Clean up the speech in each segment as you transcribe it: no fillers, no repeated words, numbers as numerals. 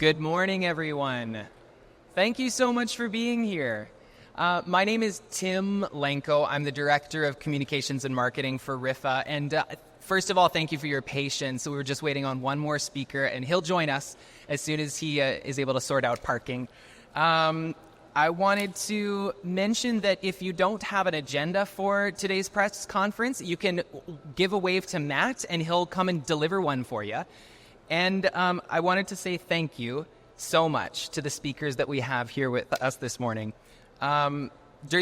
Good morning, everyone. Thank you so much for being here. My name is Tim Lenko. I'm the Director of Communications and Marketing for RIFFA. And first of all, thank you for your patience. We were just waiting on one more speaker, and he'll join us as soon as he is able to sort out parking. I wanted to mention that if you don't have an agenda for today's press conference, you can give a wave to Matt, and he'll come and deliver one for you. And I wanted to say thank you so much to the speakers that we have here with us this morning. During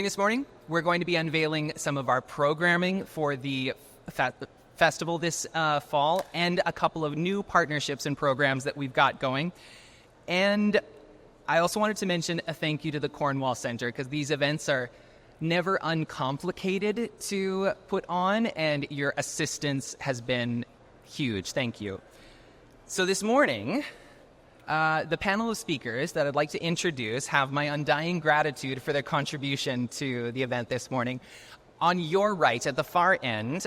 this morning, we're going to be unveiling some of our programming for the festival this fall and a couple of new partnerships and programs that we've got going. And I also wanted to mention a thank you to the Cornwall Centre, because these events are never uncomplicated to put on, and your assistance has been huge. Thank you. So this morning, the panel of speakers that I'd like to introduce have my undying gratitude for their contribution to the event this morning. On your right, at the far end,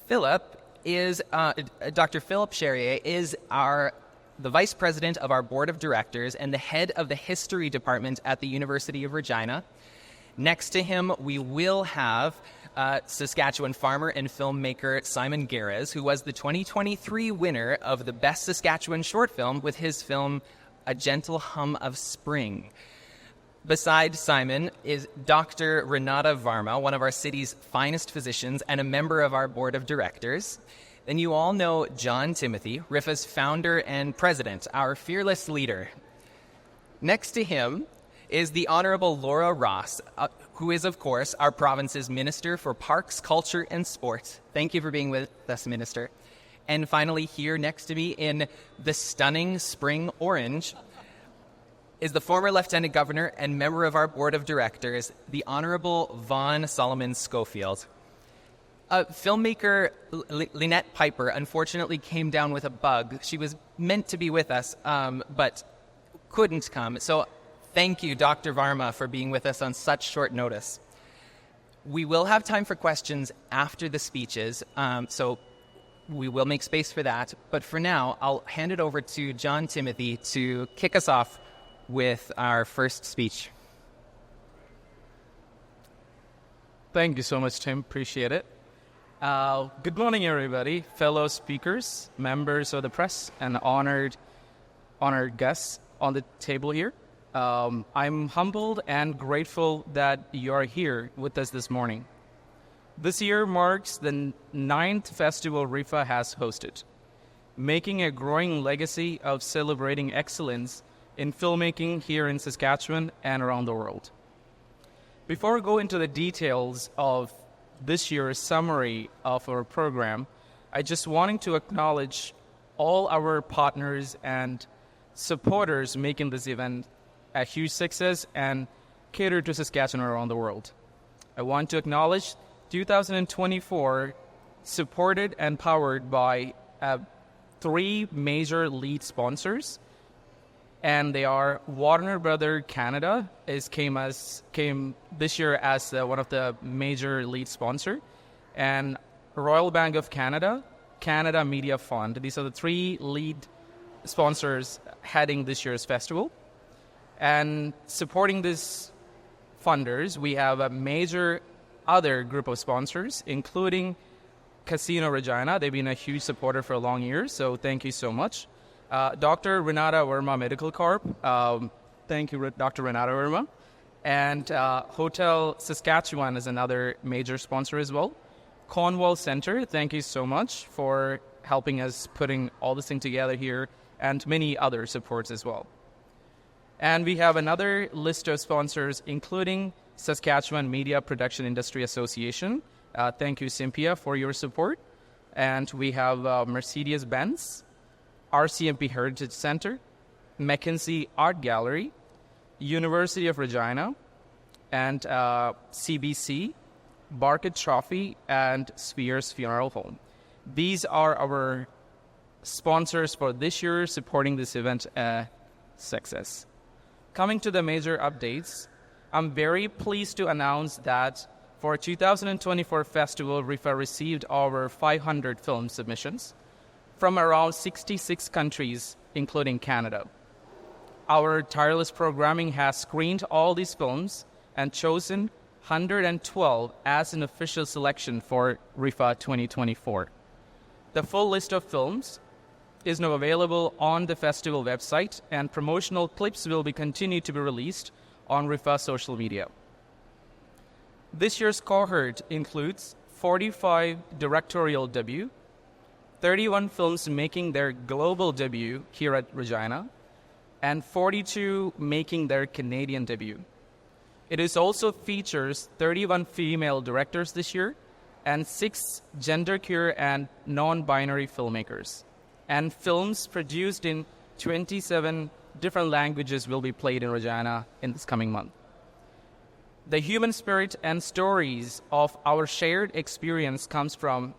Dr. Philip Charrier is the Vice President of our Board of Directors and the Head of the History Department at the University of Regina. Next to him, we will have Saskatchewan farmer and filmmaker Simon Gares, who was the 2023 winner of the Best Saskatchewan Short Film with his film A Gentle Hum of Spring. Beside Simon is Dr. Renata Varma, one of our city's finest physicians and a member of our board of directors. Then you all know John Timothy, RIFFA's founder and president, our fearless leader. Next to him is the Honorable Laura Ross, who is, of course, our province's Minister for Parks, Culture, and Sport. Thank you for being with us, Minister. And finally, here next to me in the stunning spring orange is the former Lieutenant Governor and member of our Board of Directors, the Honorable Vaughn Solomon Schofield. Filmmaker Lynette Piper unfortunately came down with a bug. She was meant to be with us, but couldn't come. So thank you, Dr. Varma, for being with us on such short notice. We will have time for questions after the speeches, so we will make space for that. But for now, I'll hand it over to John Timothy to kick us off with our first speech. Thank you so much, Tim. Appreciate it. Good morning, everybody, fellow speakers, members of the press, and honored guests on the table here. I'm humbled and grateful that you're here with us this morning. This year marks the 9th festival RIFFA has hosted, making a growing legacy of celebrating excellence in filmmaking here in Saskatchewan and around the world. Before we go into the details of this year's summary of our program, I just wanted to acknowledge all our partners and supporters making this event a huge success and cater to Saskatchewan around the world. I want to acknowledge 2024 supported and powered by 3 major lead sponsors, and they are Warner Brothers Canada came this year as one of the major lead sponsor, and Royal Bank of Canada, Canada Media Fund. These are the 3 lead sponsors heading this year's festival. And supporting these funders, we have a major other group of sponsors, including Casino Regina. They've been a huge supporter for a long years, so thank you so much. Dr. Renata Verma Medical Corp. Thank you, Dr. Renata Verma. And Hotel Saskatchewan is another major sponsor as well. Cornwall Centre, thank you so much for helping us putting all this thing together here, and many other supports as well. And we have another list of sponsors, including Saskatchewan Media Production Industry Association. Thank you, Cynthia, for your support. And we have Mercedes-Benz, RCMP Heritage Center, Mackenzie Art Gallery, University of Regina, and CBC, Barkett Trophy, and Spears Funeral Home. These are our sponsors for this year, supporting this event success. Coming to the major updates, I'm very pleased to announce that for 2024 festival, RIFFA received over 500 film submissions from around 66 countries, including Canada. our tireless programming has screened all these films and chosen 112 as an official selection for RIFFA 2024. The full list of films is now available on the festival website, and promotional clips will be continued to be released on RIFFA social media. This year's cohort includes 45 directorial debut, 31 films making their global debut here at Regina, and 42 making their Canadian debut. It is also features 31 female directors this year and 6 genderqueer and non-binary filmmakers. And films produced in 27 different languages will be played in Regina in this coming month. The human spirit and stories of our shared experience comes from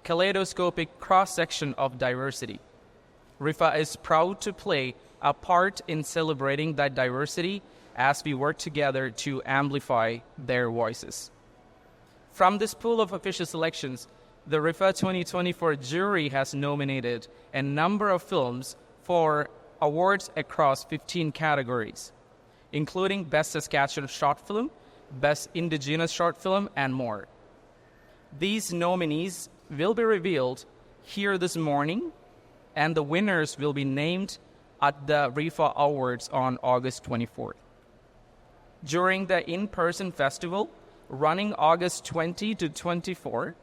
kaleidoscopic cross-section of diversity. RIFFA is proud to play a part in celebrating that diversity as we work together to amplify their voices. From this pool of official selections, the RIFFA 2024 jury has nominated a number of films for awards across 15 categories, including Best Saskatchewan Short Film, Best Indigenous Short Film, and more. These nominees will be revealed here this morning, and the winners will be named at the RIFFA Awards on August 24th. During the in-person festival, running August 20 to 24,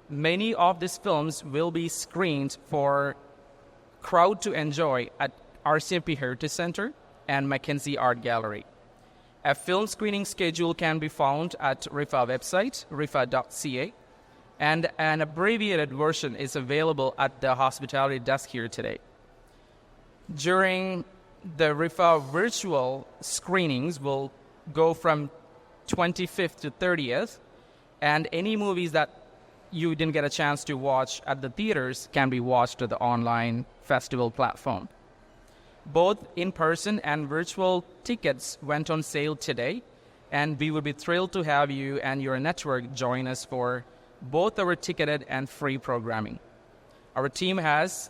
many of these films will be screened for crowd to enjoy at RCMP Heritage Center and Mackenzie Art Gallery. A film screening schedule can be found at RIFFA website, riffa.ca, and an abbreviated version is available at the hospitality desk here today. During the RIFFA virtual screenings will go from 25th to 30th, and any movies that you didn't get a chance to watch at the theaters can be watched at the online festival platform. Both in-person and virtual tickets went on sale today, and we would be thrilled to have you and your network join us for both our ticketed and free programming. Our team has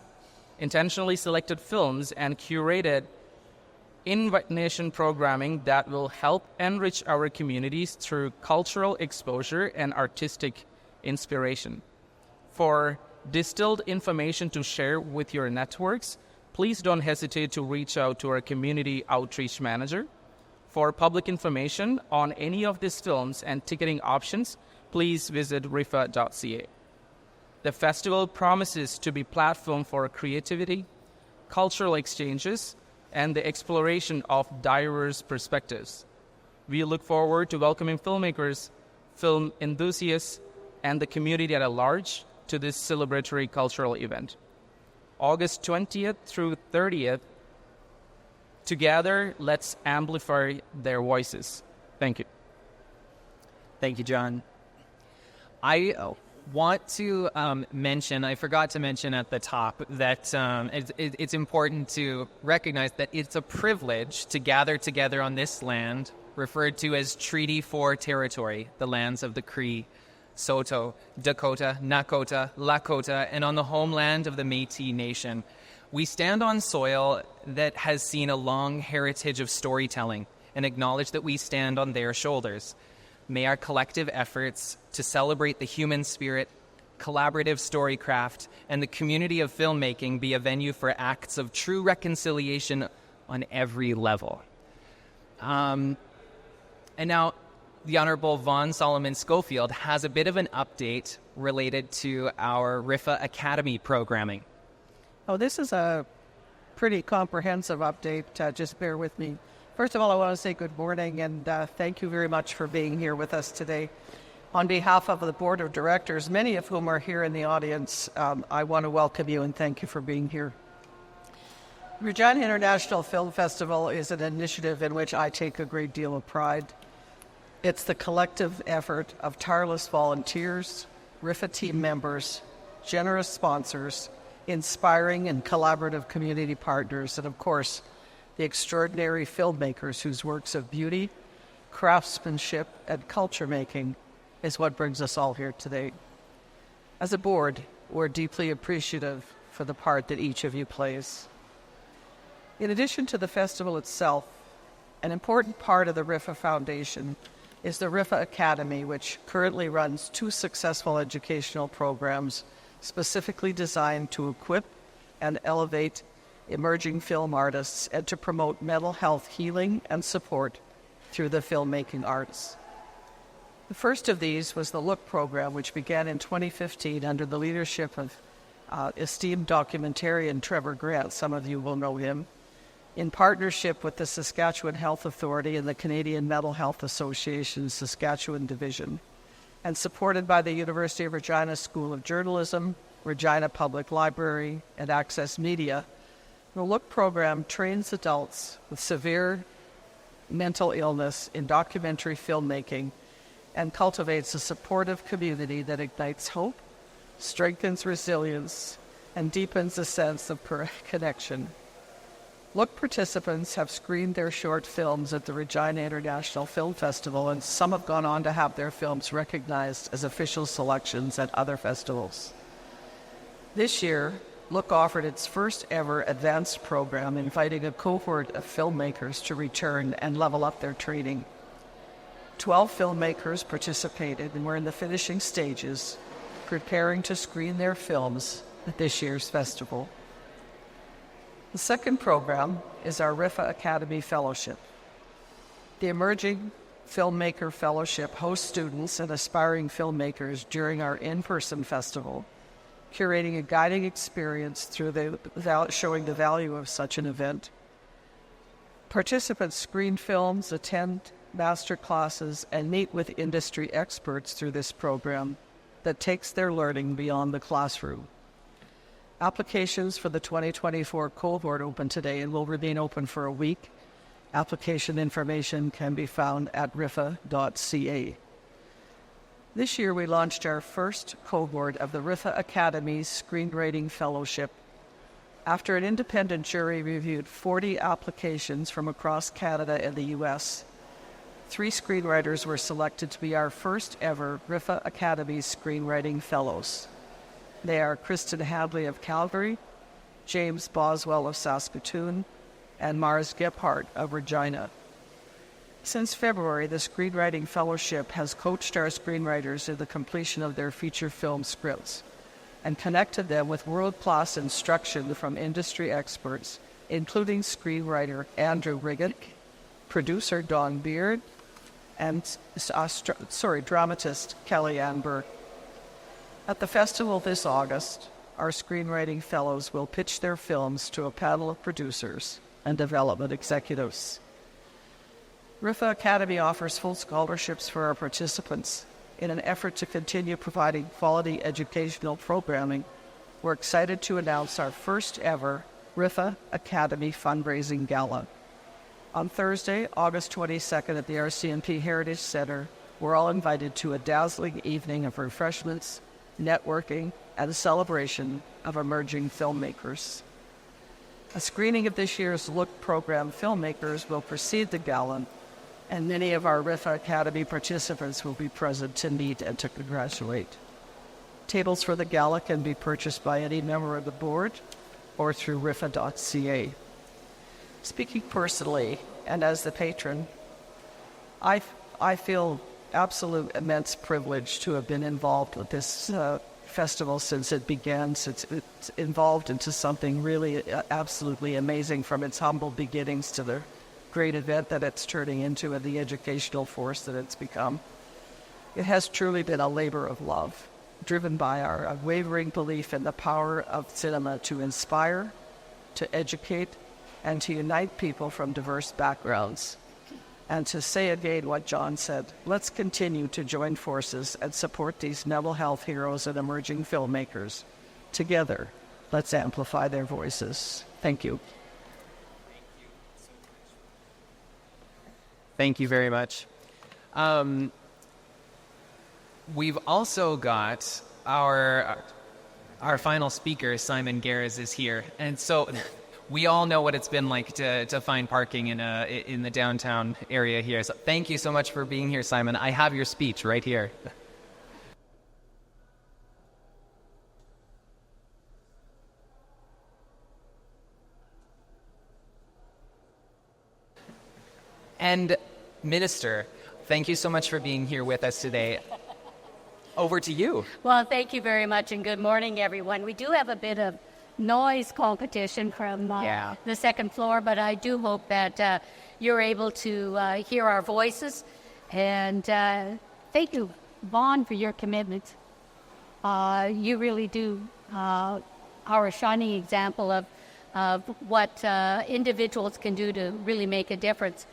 intentionally selected films and curated invitation programming that will help enrich our communities through cultural exposure and artistic inspiration. For distilled information to share with your networks, please don't hesitate to reach out to our community outreach manager. For public information on any of these films and ticketing options, please visit riffa.ca. The festival promises to be a platform for creativity, cultural exchanges, and the exploration of diverse perspectives. We look forward to welcoming filmmakers, film enthusiasts, and the community at large to this celebratory cultural event. August 20th through 30th, together, let's amplify their voices. Thank you. Thank you, John. I want to mention, I forgot to mention at the top, that it's important to recognize that it's a privilege to gather together on this land, referred to as Treaty 4 territory, the lands of the Cree, Saulteaux, Dakota, Nakota, Lakota, and on the homeland of the Métis Nation. We stand on soil that has seen a long heritage of storytelling and acknowledge that we stand on their shoulders. May our collective efforts to celebrate the human spirit, collaborative storycraft, and the community of filmmaking be a venue for acts of true reconciliation on every level. And now, the Honorable Vaughn Solomon Schofield has a bit of an update related to our RIFFA Academy programming. Oh, this is a pretty comprehensive update. Just bear with me. First of all, I want to say good morning and thank you very much for being here with us today. On behalf of the Board of Directors, many of whom are here in the audience, I want to welcome you and thank you for being here. Regina International Film Festival is an initiative in which I take a great deal of pride. It's the collective effort of tireless volunteers, RIFFA team members, generous sponsors, inspiring and collaborative community partners, and of course, the extraordinary filmmakers whose works of beauty, craftsmanship, and culture making is what brings us all here today. As a board, we're deeply appreciative for the part that each of you plays. In addition to the festival itself, an important part of the RIFFA Foundation is the RIFFA Academy, which currently runs 2 successful educational programs specifically designed to equip and elevate emerging film artists and to promote mental health healing and support through the filmmaking arts. The first of these was the Look program, which began in 2015 under the leadership of esteemed documentarian Trevor Grant, some of you will know him, in partnership with the Saskatchewan Health Authority and the Canadian Mental Health Association's Saskatchewan Division, and supported by the University of Regina School of Journalism, Regina Public Library, and Access Media. The Look program trains adults with severe mental illness in documentary filmmaking and cultivates a supportive community that ignites hope, strengthens resilience, and deepens a sense of connection. Look participants have screened their short films at the Regina International Film Festival, and some have gone on to have their films recognized as official selections at other festivals. This year, Look offered its first ever advanced program, inviting a cohort of filmmakers to return and level up their training. 12 filmmakers participated and were in the finishing stages, preparing to screen their films at this year's festival. The second program is our RIFFA Academy Fellowship. The Emerging Filmmaker Fellowship hosts students and aspiring filmmakers during our in-person festival, curating a guiding experience through showing the value of such an event. Participants screen films, attend master classes, and meet with industry experts through this program that takes their learning beyond the classroom. Applications for the 2024 cohort open today and will remain open for a week. Application information can be found at RIFFA.ca. This year we launched our first cohort of the RIFFA Academy's Screenwriting Fellowship. After an independent jury reviewed 40 applications from across Canada and the U.S., 3 screenwriters were selected to be our first ever RIFFA Academy Screenwriting Fellows. They are Kristen Hadley of Calgary, James Boswell of Saskatoon, and Mars Gephardt of Regina. Since February, the Screenwriting Fellowship has coached our screenwriters in the completion of their feature film scripts and connected them with world-class instruction from industry experts, including screenwriter Andrew Riggett, producer Don Beard, and dramatist Kellyanne Burke. At the festival this August, our screenwriting fellows will pitch their films to a panel of producers and development executives. RIFFA Academy offers full scholarships for our participants. In an effort to continue providing quality educational programming, we're excited to announce our first ever RIFFA Academy fundraising gala. On Thursday, August 22nd at the RCMP Heritage Centre, we're all invited to a dazzling evening of refreshments, networking, and a celebration of emerging filmmakers. A screening of this year's Look program filmmakers will precede the gala, and many of our RIFFA Academy participants will be present to meet and to congratulate. Tables for the gala can be purchased by any member of the board or through RIFFA.ca. Speaking personally, and as the patron, I feel absolute immense privilege to have been involved with this festival since it began, since it's evolved into something really absolutely amazing from its humble beginnings to the great event that it's turning into and the educational force that it's become. It has truly been a labor of love, driven by our unwavering belief in the power of cinema to inspire, to educate, and to unite people from diverse backgrounds. And to say again what John said, let's continue to join forces and support these mental health heroes and emerging filmmakers. Together, let's amplify their voices. Thank you. Thank you very much. We've also got our final speaker, Simon Garris, is here. And so we all know what it's been like to find parking in the downtown area here. So thank you so much for being here, Simon. I have your speech right here. And Minister, thank you so much for being here with us today. Over to you. Well, thank you very much, and good morning, everyone. We do have a bit of noise competition from the second floor, but I do hope that you're able to hear our voices. And thank you, Vaughn, for your commitment. You really do are a shining example of what individuals can do to really make a difference.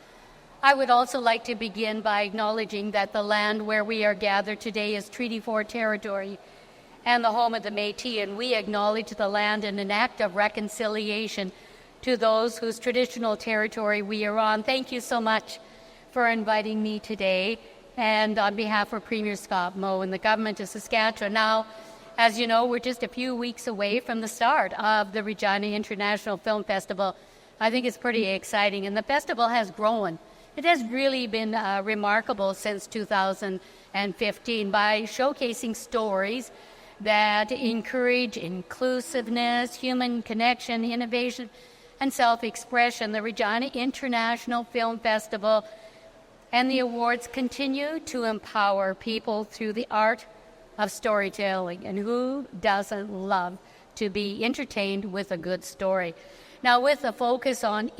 I would also like to begin by acknowledging that the land where we are gathered today is Treaty 4 territory and the home of the Métis, and we acknowledge the land in an act of reconciliation to those whose traditional territory we are on. Thank you so much for inviting me today, and on behalf of Premier Scott Moe and the Government of Saskatchewan. Now, as you know, we're just a few weeks away from the start of the Regina International Film Festival. I think it's pretty exciting, and the festival has grown. It has really been remarkable since 2015 by showcasing stories that encourage inclusiveness, human connection, innovation, and self-expression. The Regina International Film Festival and the awards continue to empower people through the art of storytelling. And who doesn't love to be entertained with a good story? Now, with a focus on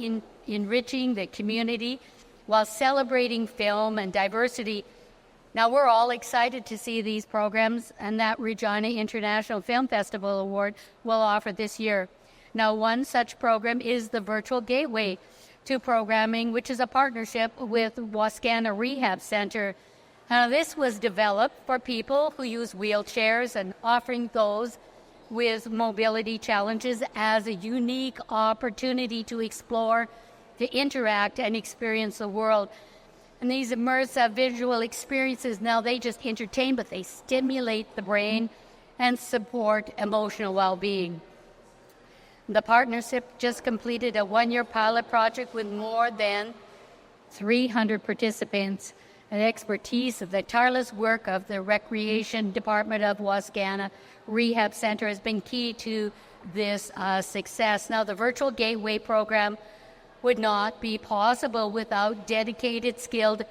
enriching the community while celebrating film and diversity, now we're all excited to see these programs and that Regina International Film Festival Award will offer this year. Now, one such program is the Virtual Gateway to Programming, which is a partnership with Wascana Rehab Centre. Now, this was developed for people who use wheelchairs and offering those with mobility challenges as a unique opportunity to explore, to interact and experience the world. And these immersive visual experiences, now they just entertain, but they stimulate the brain and support emotional well-being. The partnership just completed a one-year pilot project with more than 300 participants. And expertise of the tireless work of the Recreation Department of Wascana Rehab Centre has been key to this success. Now, the Virtual Gateway program would not be possible without dedicated, skilled,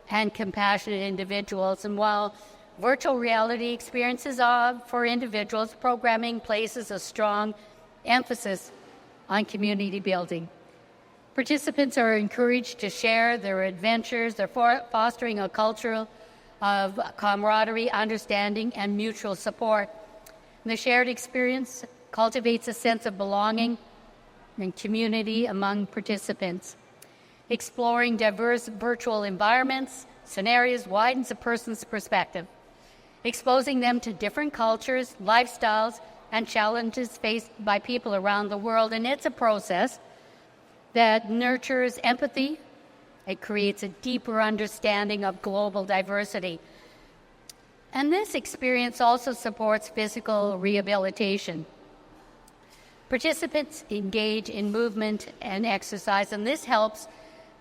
and compassionate individuals. And while virtual reality experiences are for individuals, programming places a strong emphasis on community building. Participants are encouraged to share their adventures. They're fostering a culture of camaraderie, understanding, and mutual support. And the shared experience cultivates a sense of belonging and community among participants. Exploring diverse virtual environments, scenarios widens a person's perspective, exposing them to different cultures, lifestyles, and challenges faced by people around the world. And it's a process that nurtures empathy. It creates a deeper understanding of global diversity. And this experience also supports physical rehabilitation. Participants engage in movement and exercise, and this helps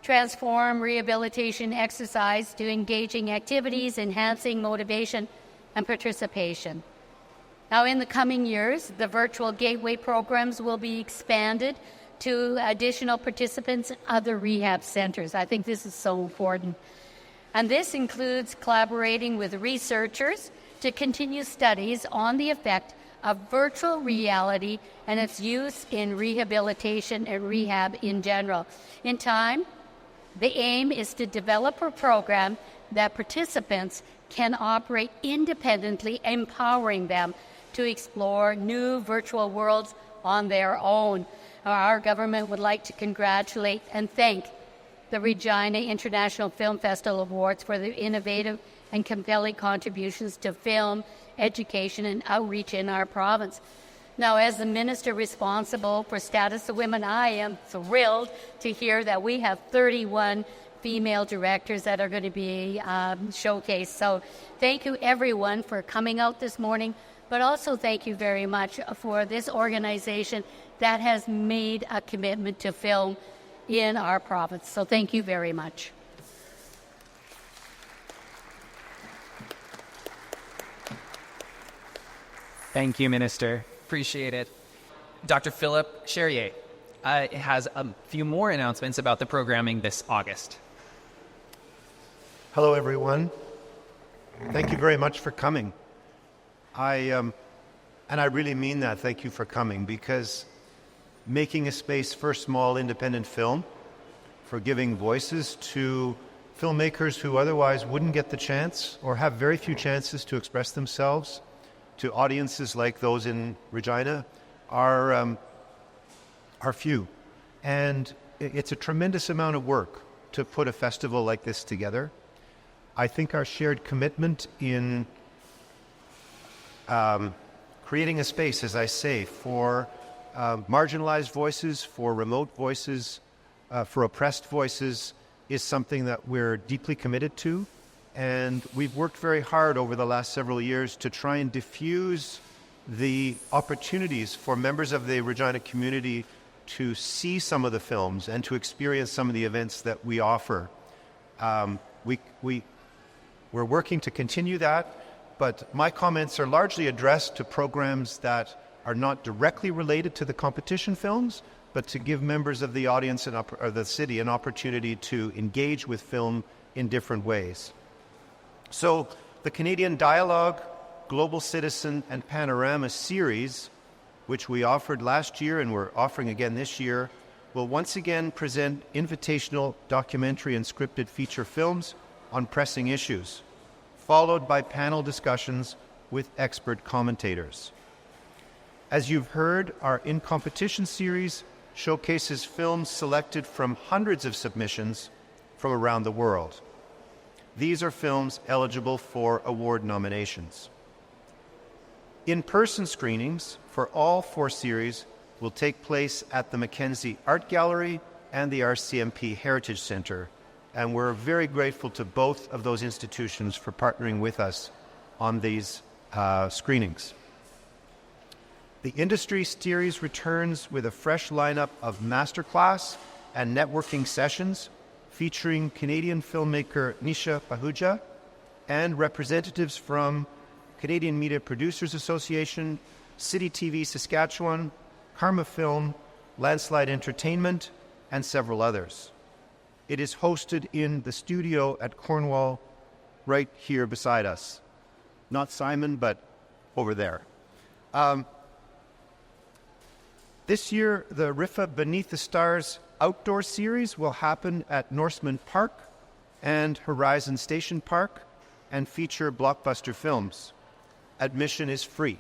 transform rehabilitation exercise to engaging activities, enhancing motivation and participation. Now, in the coming years, the Virtual Gateway programs will be expanded to additional participants in other rehab centers. I think this is so important. And this includes collaborating with researchers to continue studies on the effect of virtual reality and its use in rehabilitation and rehab in general. In time, the aim is to develop a program that participants can operate independently, empowering them to explore new virtual worlds on their own. Our government would like to congratulate and thank the Regina International Film Festival Awards for their innovative and compelling contributions to film, education, and outreach in our province. Now, as the minister responsible for status of women, I am thrilled to hear that we have 31 female directors that are going to be showcased. So thank you, everyone, for coming out this morning, but also thank you very much for this organization that has made a commitment to film in our province. So thank you very much. Thank you, Minister. Appreciate it. Dr. Philip Charrier has a few more announcements about the programming this August. Hello, everyone. Thank you very much for coming. And I really mean that. Thank you for coming, because making a space for small independent film, for giving voices to filmmakers who otherwise wouldn't get the chance or have very few chances to express themselves, to audiences like those in Regina, are few. And it's a tremendous amount of work to put a festival like this together. I think our shared commitment in creating a space, as I say, for marginalized voices, for remote voices, for oppressed voices, is something that we're deeply committed to. And we've worked very hard over the last several years to try and diffuse the opportunities for members of the Regina community to see some of the films and to experience some of the events that we offer. We're working to continue that, but my comments are largely addressed to programs that are not directly related to the competition films, but to give members of the audience or the city an opportunity to engage with film in different ways. So the Canadian Dialogue, Global Citizen, and Panorama series, which we offered last year and we're offering again this year, will once again present invitational documentary and scripted feature films on pressing issues, followed by panel discussions with expert commentators. As you've heard, our In Competition series showcases films selected from hundreds of submissions from around the world. These are films eligible for award nominations. In-person screenings for all 4 series will take place at the Mackenzie Art Gallery and the RCMP Heritage Centre, and we're very grateful to both of those institutions for partnering with us on these screenings. The industry series returns with a fresh lineup of masterclass and networking sessions featuring Canadian filmmaker Nisha Pahuja and representatives from Canadian Media Producers Association, City TV Saskatchewan, Karma Film, Landslide Entertainment, and several others. It is hosted in the studio at Cornwall, right here beside us. Not Simon, but over there. This year, the RIFFA Beneath the Stars outdoor series will happen at Norseman Park and Horizon Station Park and feature blockbuster films. Admission is free.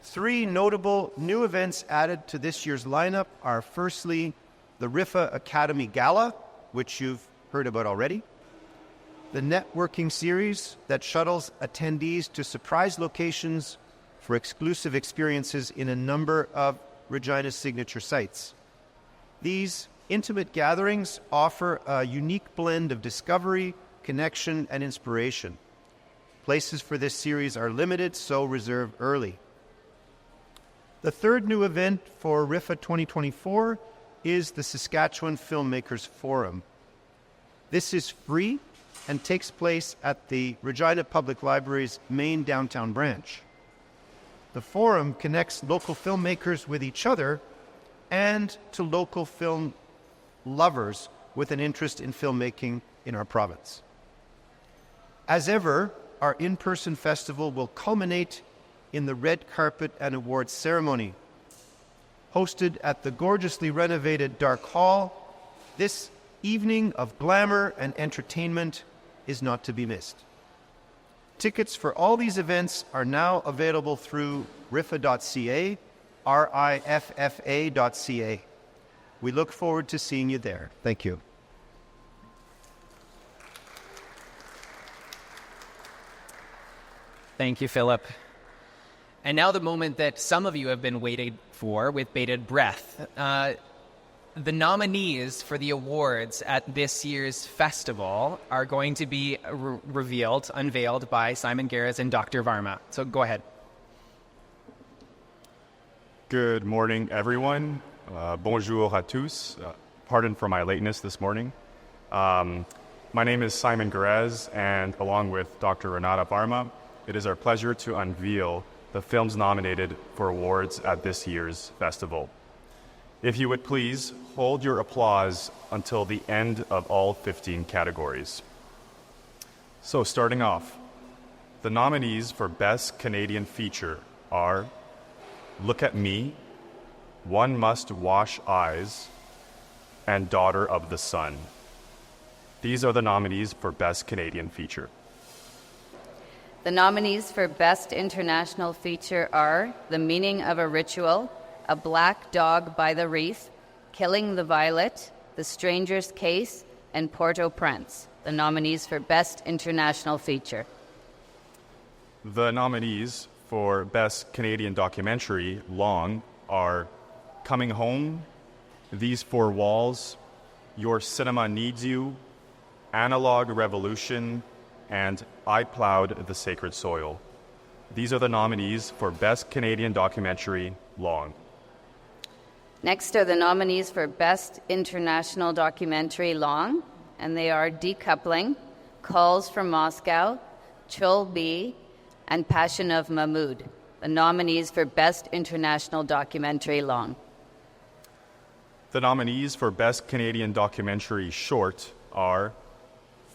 3 notable new events added to this year's lineup are firstly, the RIFFA Academy Gala, which you've heard about already, the networking series that shuttles attendees to surprise locations for exclusive experiences in a number of Regina's signature sites. These intimate gatherings offer a unique blend of discovery, connection, and inspiration. Places for this series are limited, so reserve early. The third new event for RIFFA 2024 is the Saskatchewan Filmmakers Forum. This is free and takes place at the Regina Public Library's main downtown branch. The forum connects local filmmakers with each other and to local film lovers with an interest in filmmaking in our province. As ever, our in-person festival will culminate in the red carpet and awards ceremony. Hosted at the gorgeously renovated Dark Hall, this evening of glamour and entertainment is not to be missed. Tickets for all these events are now available through RIFFA.ca, RIFFA.ca. We look forward to seeing you there. Thank you. Thank you, Philip. And now the moment that some of you have been waiting for with bated breath. The nominees for the awards at this year's festival are going to be unveiled by Simon Garris and Dr. Varma. So go ahead. Good morning, everyone. Bonjour à tous. Pardon for my lateness this morning. My name is Simon Garris, and along with Dr. Renata Varma, it is our pleasure to unveil the films nominated for awards at this year's festival. If you would please hold your applause until the end of all 15 categories. So starting off, the nominees for Best Canadian Feature are Look at Me, One Must Wash Eyes, and Daughter of the Sun. These are the nominees for Best Canadian Feature. The nominees for Best International Feature are The Meaning of a Ritual, A Black Dog by the Reef, Killing the Violet, The Stranger's Case, and Port-au-Prince, the nominees for Best International Feature. The nominees for Best Canadian Documentary Long are Coming Home, These Four Walls, Your Cinema Needs You, Analog Revolution, and I Plowed the Sacred Soil. These are the nominees for Best Canadian Documentary Long. Next are the nominees for Best International Documentary Long, and they are Decoupling, Calls from Moscow, Chul B, and Passion of Mahmoud, the nominees for Best International Documentary Long. The nominees for Best Canadian Documentary Short are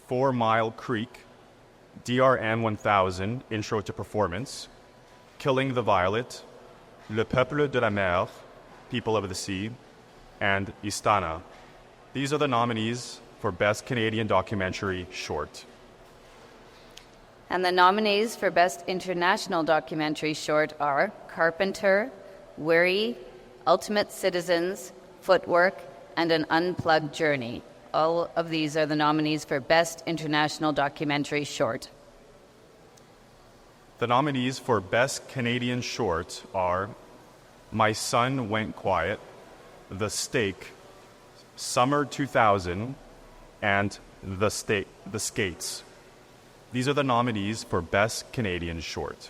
4 Mile Creek, DRM 1000, Intro to Performance, Killing the Violet, Le Peuple de la Mer, People of the Sea, and Istana. These are the nominees for Best Canadian Documentary Short. And the nominees for Best International Documentary Short are Carpenter, Weary, Ultimate Citizens, Footwork, and An Unplugged Journey. All of these are the nominees for Best International Documentary Short. The nominees for Best Canadian Short are My Son Went Quiet, The Stake, Summer 2000, and The Skates. These are the nominees for Best Canadian Short.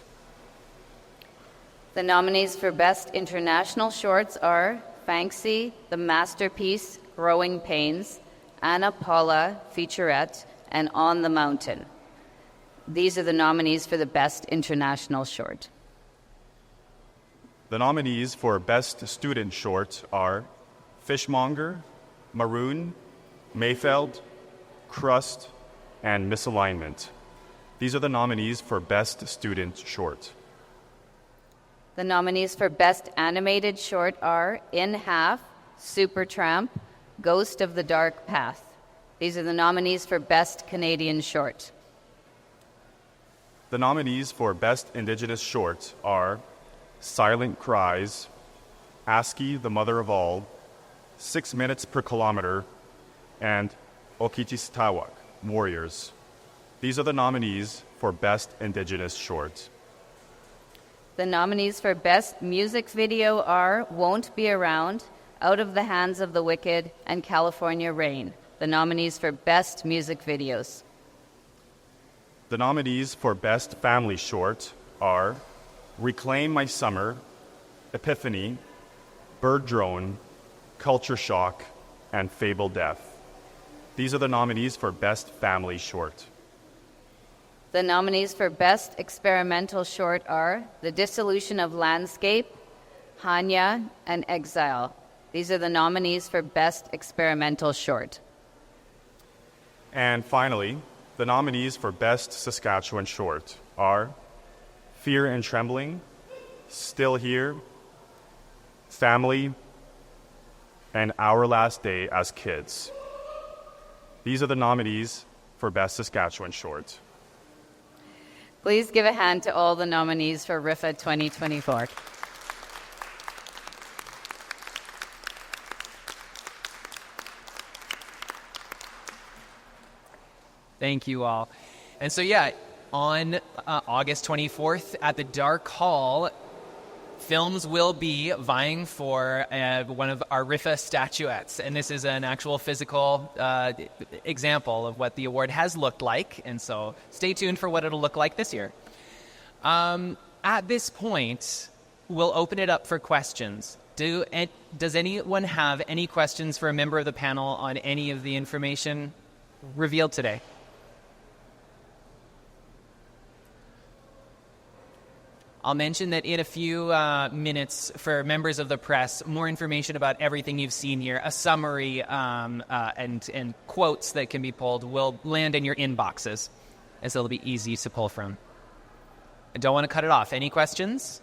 The nominees for Best International Shorts are Fanxi, The Masterpiece, Growing Pains, Anna Paula, Featurette, and On the Mountain. These are the nominees for the Best International Short. The nominees for Best Student Short are Fishmonger, Maroon, Mayfeld, Crust, and Misalignment. These are the nominees for Best Student Short. The nominees for Best Animated Short are In Half, Supertramp, Ghost of the Dark Path. These are the nominees for Best Canadian Short. The nominees for Best Indigenous Short are Silent Cries, ASCII, the Mother of All, 6 Minutes per Kilometer, and Okitistawak, Warriors. These are the nominees for Best Indigenous Short. The nominees for Best Music Video are Won't Be Around, Out of the Hands of the Wicked, and California Rain, the nominees for Best Music Videos. The nominees for Best Family Short are Reclaim My Summer, Epiphany, Bird Drone, Culture Shock, and Fable Death. These are the nominees for Best Family Short. The nominees for Best Experimental Short are The Dissolution of Landscape, Hanya, and Exile. These are the nominees for Best Experimental Short. And finally, the nominees for Best Saskatchewan Short are Fear and Trembling, Still Here, Family, and Our Last Day as Kids. These are the nominees for Best Saskatchewan Short. Please give a hand to all the nominees for RIFFA 2024. Thank you all. And so, on August 24th at the Dark Hall, films will be vying for one of our RIFFA statuettes. And this is an actual physical example of what the award has looked like. And so stay tuned for what it'll look like this year. At this point, we'll open it up for questions. Does anyone have any questions for a member of the panel on any of the information revealed today? I'll mention that in a few minutes for members of the press, more information about everything you've seen here, a summary and quotes that can be pulled will land in your inboxes, as it'll be easy to pull from. I don't want to cut it off. Any questions?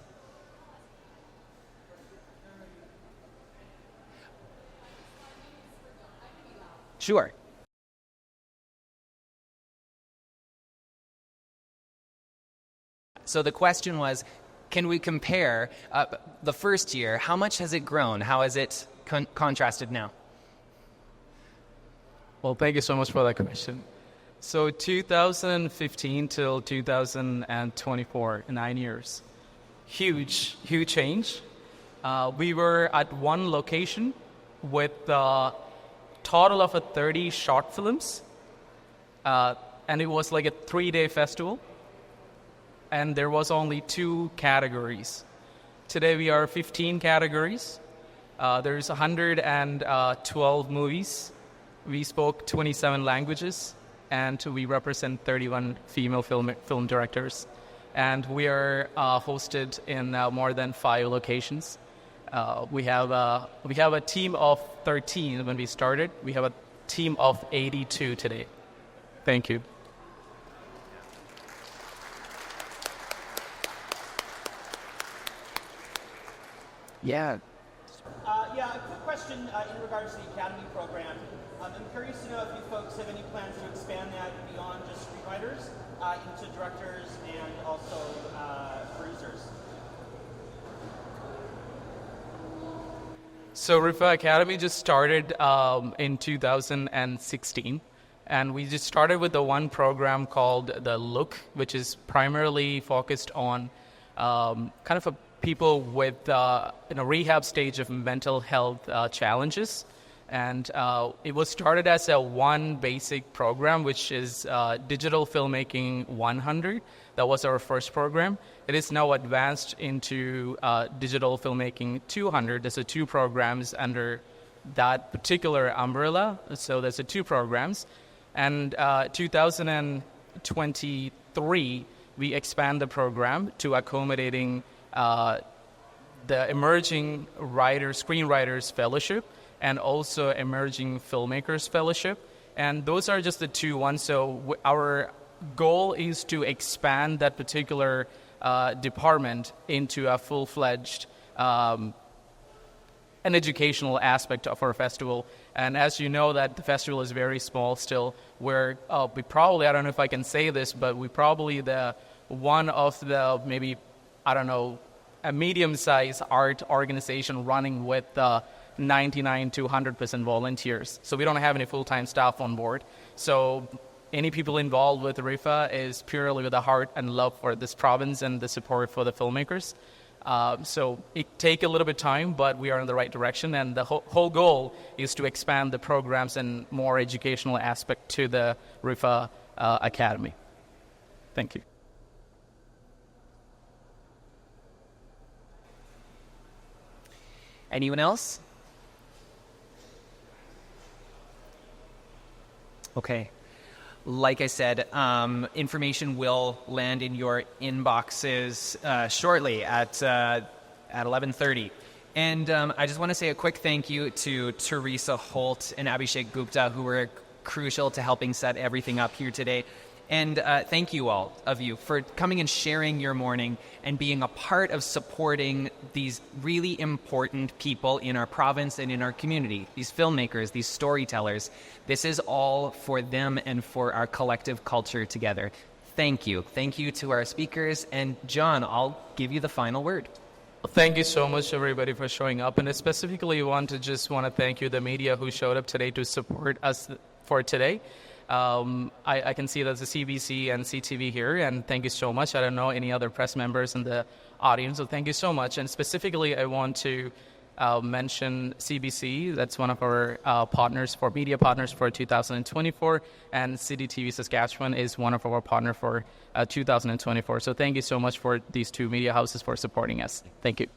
Sure. So the question was, can we compare the first year? How much has it grown? How has it contrasted now? Well, thank you so much for that question. So 2015 till 2024, 9 years. Huge change. We were at one location with a total of 30 short films. And it was like a 3-day festival. And there was only 2 categories. Today we are 15 categories. There's 112 movies. We spoke 27 languages, and we represent 31 female film directors. And we are hosted in more than 5 locations. We have a team of 13 when we started. We have a team of 82 today. Thank you. Yeah. Yeah, a quick question in regards to the Academy program. I'm curious to know if you folks have any plans to expand that beyond just screenwriters into directors and also producers. So RIFFA Academy just started in 2016. And we just started with the one program called The Look, which is primarily focused on kind of a people with in a rehab stage of mental health challenges. And it was started as a one basic program, which is Digital Filmmaking 100. That was our first program. It is now advanced into Digital Filmmaking 200. There's 2 programs under that particular umbrella. So there's 2 programs. And 2023, we expand the program to accommodating the Emerging Screenwriters Fellowship and also Emerging Filmmakers Fellowship. And those are just the 2 ones. So our goal is to expand that particular department into a full-fledged an educational aspect of our festival. And as you know, that the festival is very small still. We probably, I don't know if I can say this, but we probably one of the maybe, I don't know, a medium-sized art organization running with 99 to 100% volunteers. So we don't have any full-time staff on board. So any people involved with RIFFA is purely with a heart and love for this province and the support for the filmmakers. So it take a little bit of time, but we are in the right direction. And the whole goal is to expand the programs and more educational aspect to the RIFFA Academy. Thank you. Anyone else? Okay. Like I said, information will land in your inboxes shortly at 11:30. And I just want to say a quick thank you to Teresa Holt and Abhishek Gupta, who were crucial to helping set everything up here today. And thank you all of you for coming and sharing your morning and being a part of supporting these really important people in our province and in our community, these filmmakers, these storytellers. This is all for them and for our collective culture together. Thank you. Thank you to our speakers. And John, I'll give you the final word. Thank you so much, everybody, for showing up. And I specifically want to thank you, the media who showed up today to support us for today. I can see there's a CBC and CTV here, and thank you so much. I don't know any other press members in the audience, so thank you so much. And specifically, I want to mention CBC. That's one of our media partners for 2024, and CDTV Saskatchewan is one of our partners for 2024. So thank you so much for these 2 media houses for supporting us. Thank you.